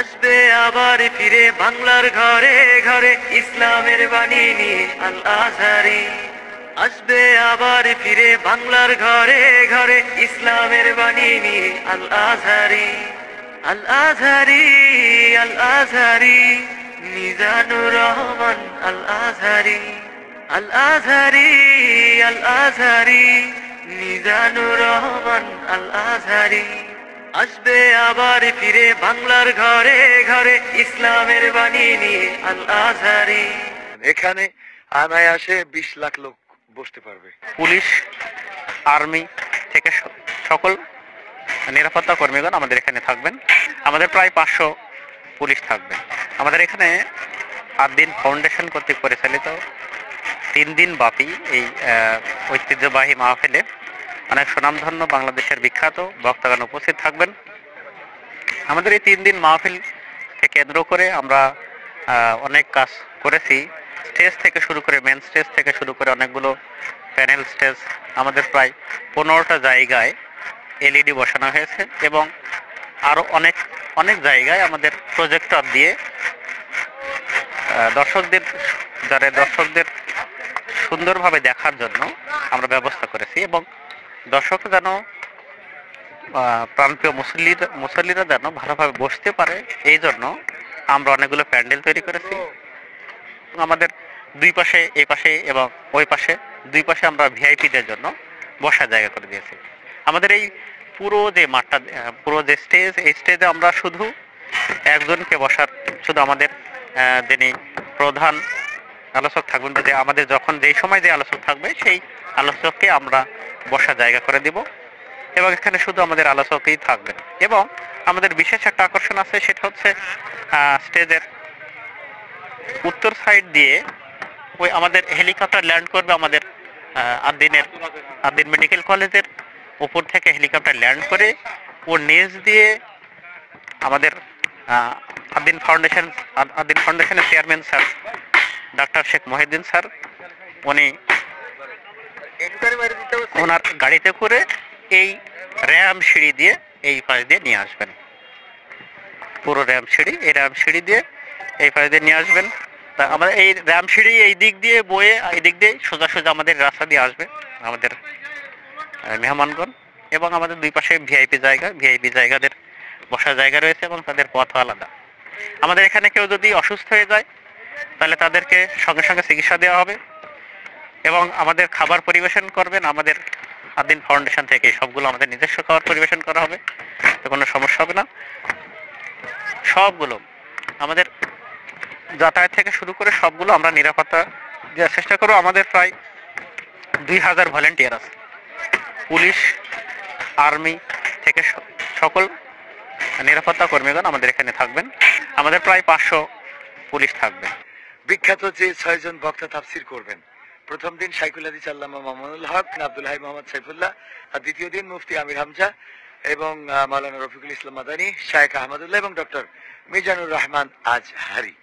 আসবে আবার ফিরে বাংলার ঘরে ঘরে ইসলামের বাণী নিয়ে আল আজহারি। আসবে আবার ফিরে বাংলার ঘরে ঘরে ইসলামের বাণী নিয়ে আল আজহারি। আল আজহারি, আল আজহারি, মিজানুর রহমান আল আজহারি। আল আজহারি, আল আজহারি, মিজানুর রহমান আল আজহারি। আসবে আবার ফিরে বাংলার ঘরে ঘরে ইসলামের বাণী নিয়ে আল আজহারি। এখানে অনায়াসে 20 লাখ লোক বসতে পারবে। পুলিশ, আর্মি থেকে সকল নিরাপত্তা কর্মীগণ আমাদের এখানে থাকবেন। আমাদের প্রায় 500 পুলিশ থাকবে। আমাদের এখানে আদ্দিন ফাউন্ডেশন কর্তৃক পরিচালিত 3 দিন ব্যাপী এই ঐতিহ্যবাহী মাহফিলে অনেক সুনামধন্য বাংলাদেশের বিখ্যাত বক্তাগণ উপস্থিত থাকবেন। আমাদের এই 3 দিন মাহফিলকে কেন্দ্র করে আমরা অনেক কাজ করেছি। স্টেজ থেকে শুরু করে, মেন স্টেজ থেকে শুরু করে অনেকগুলো প্যানেল স্টেজ, আমাদের প্রায় 15টা জায়গায় এলইডি বসানো হয়েছে এবং আরও অনেক অনেক জায়গায় আমাদের প্রজেক্টর দিয়ে দর্শকদের সুন্দরভাবে দেখার জন্য আমরা ব্যবস্থা করেছি এবং দর্শক যেন প্রাণপ্রিয় মুসল্লিরা যেন ভালোভাবে বসতে পারে, এই জন্য আমরা অনেকগুলো প্যান্ডেল তৈরি করেছি। আমাদের দুই পাশে, এই পাশে এবং ওই পাশে, দুই পাশে আমরা ভিআইপিদের জন্য বসার জায়গা করে দিয়েছি। আমাদের এই পুরো যে মাঠটা, পুরো যে স্টেজ, এই স্টেজে আমরা শুধু একজনকে বসার, শুধু আমাদের যিনি প্রধান আলোচক থাকবেন, যে আমাদের যখন যেই সময় যে আলোচক থাকবে সেই আলোচককে আমরা বসার জায়গা করে দিব এবং এখানে শুধু আমাদের আলোচকই থাকবেন। এবং আমাদের বিশেষ একটা আকর্ষণ আছে, সেটা হচ্ছে স্টেজের উত্তর সাইড দিয়ে ওই আমাদের হেলিকপ্টার ল্যান্ড করবে। আমাদের আদ্দিন মেডিকেল কলেজের উপর থেকে হেলিকপ্টার ল্যান্ড করে ওর নিচ দিয়ে আমাদের আদ্দিন ফাউন্ডেশনের chairman sir doctor Sheikh Mohiuddin sir, উনি ওনার গাড়িতে করে এই র্যাম সিঁড়ি দিয়ে এই পাশ দিয়ে নিয়ে আসবেন। পুরো র্যাম সিঁড়ি দিয়ে এই পাশ দিয়ে নিয়ে আসবেন। তা আমরা এই র্যাম সিঁড়ি এই দিক দিয়ে বয়ে এই দিক দিয়ে সোজা আমাদের রাস্তা দিয়ে আসবে আমাদের মেহমানগণ। এবং আমাদের দুই পাশে ভিআইপি জায়গাদের বসার জায়গা রয়েছে এবং তাদের পথ আলাদা। আমাদের এখানে কেউ যদি অসুস্থ হয়ে যায় তাহলে তাদেরকে সঙ্গে সঙ্গে চিকিৎসা দেওয়া হবে এবং আমাদের খাবার পরিবেশন করবেন আমাদের আদ্দিন ফাউন্ডেশন থেকে। সবগুলো আমাদের নিজস্ব খাবার পরিবেশন করা হবে, তো কোনো সমস্যা হবে না। সবগুলো আমাদের যাতায়াত থেকে শুরু করে সবগুলো আমরা নিরাপত্তা দেওয়ার চেষ্টা করব। আমাদের প্রায় 2000 ভলেন্টিয়ার আছে। পুলিশ, আর্মি থেকে সকল নিরাপত্তা কর্মীগণ আমাদের এখানে থাকবেন। আমাদের প্রায় 500 পুলিশ থাকবে। বিখ্যাত যে 6 জন বক্তা তাফসির করবেন, প্রথম দিন শাইখুল হাদিস আল্লামা মামুনুল হক, আব্দুল হাই মোহাম্মদ সাইফুল্লাহ, আর দ্বিতীয় দিন মুফতি আমির হামজা এবং মাওলানা রফিকুল ইসলাম মাদানী, শায়েখ আহমদুল্লাহ এবং ডক্টর মিজানুর রহমান আজহারি।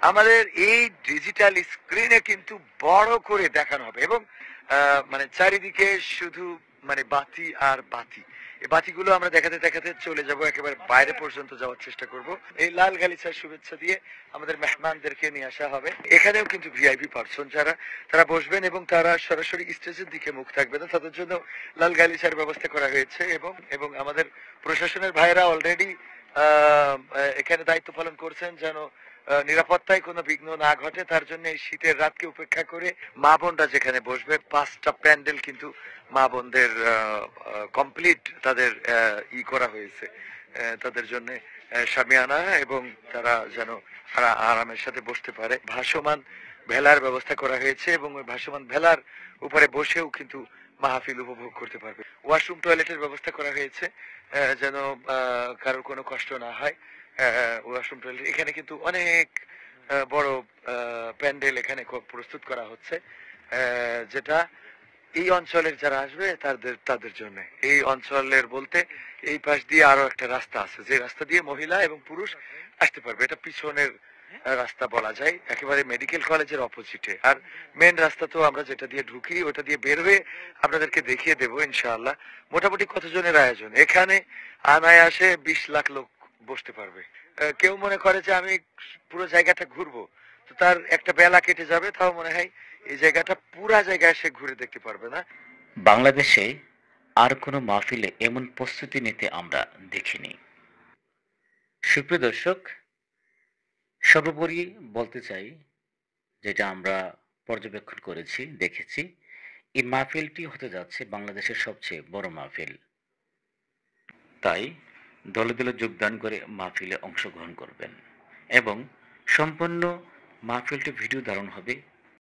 আমাদের এই ডিজিটাল স্ক্রিনে কিন্তু বড় করে দেখানো হবে এবং মানে চারিদিকে শুধু মানে বাতি আর বাতি। এই বাতিগুলো আমরা দেখাতে চলে যাব, একেবারে বাইরে পর্যন্ত যাওয়ার চেষ্টা করব। এই লাল গালিচার শুভেচ্ছা দিয়ে আমাদের মেহমানদেরকে নিয়ে আসা হবে। এখানেও কিন্তু ভিআইপি পার্সন তারা বসবেন এবং তারা সরাসরি স্টেজের দিকে মুখ থাকবে না, তাদের জন্য লাল গালিচার ব্যবস্থা করা হয়েছে এবং আমাদের প্রশাসনের ভাইরা অলরেডি এখানে দায়িত্ব পালন করছেন যেন নিরাপত্তায় কোনো বিঘ্ন না ঘটে। তার জন্য এই শীতের রাতকে উপেক্ষা করে মা বোনরা যেখানে বসবে, 5টা প্যান্ডেল কিন্তু মা বোনদের কমপ্লিট তাদের করা হয়েছে তাদের জন্য শামিয়ানা, এবং তারা যেন আরামের সাথে বসতে পারে। ভাসমান ভেলার ব্যবস্থা করা হয়েছে এবং ওই ভাসমান ভেলার উপরে বসেও কিন্তু মাহফিল উপভোগ করতে পারবে। ওয়াশরুম, টয়লেটের ব্যবস্থা করা হয়েছে যেন কারোর কোনো কষ্ট না হয়। ওয়াশরুম, টয়লেট, এখানে কিন্তু অনেক বড় প্যান্ডেল এখানে প্রস্তুত করা হচ্ছে, যেটা এই অঞ্চলের যারা আসবে তাদের জন্য। এই অঞ্চলের বলতে এই পাশ দিয়ে আরো একটা রাস্তা আছে, যে রাস্তা দিয়ে মহিলা এবং পুরুষ আসতে পারবে। এটা পিছনের রাস্তা বলা যায়, একেবারে মেডিকেল কলেজের অপোজিটে। আর মেন রাস্তা তো আমরা যেটা দিয়ে ঢুকি ওটা দিয়ে বের হয়ে আপনাদেরকে দেখিয়ে দেবো ইনশাআল্লাহ। মোটামুটি কতজনের আয়োজন? এখানে অনায়াসে 20 লাখ লোক বসতে পারবে। কেউ মনে করে যে আমি পুরো জায়গাটা ঘুরবো, তো তার একটা বেলা কেটে যাবে, তাও মনে হয় এই জায়গাটা পুরা জায়গায় সে ঘুরে দেখতে পারবে না। বাংলাদেশে আর কোনো মাহফিলে এমন প্রস্তুতি নিতে আমরা দেখিনি। সুপ্রিয় দর্শক, সর্বোপরি বলতে চাই, যেটা আমরা পর্যবেক্ষণ করেছি, দেখেছি, এই মাহফিলটি হতে যাচ্ছে বাংলাদেশের সবচেয়ে বড় মাহফিল। তাই দলে দলে যোগদান করে মাহফিলে অংশগ্রহণ করবেন এবং সম্পূর্ণ মাহফিলটি ভিডিও ধারণ হবে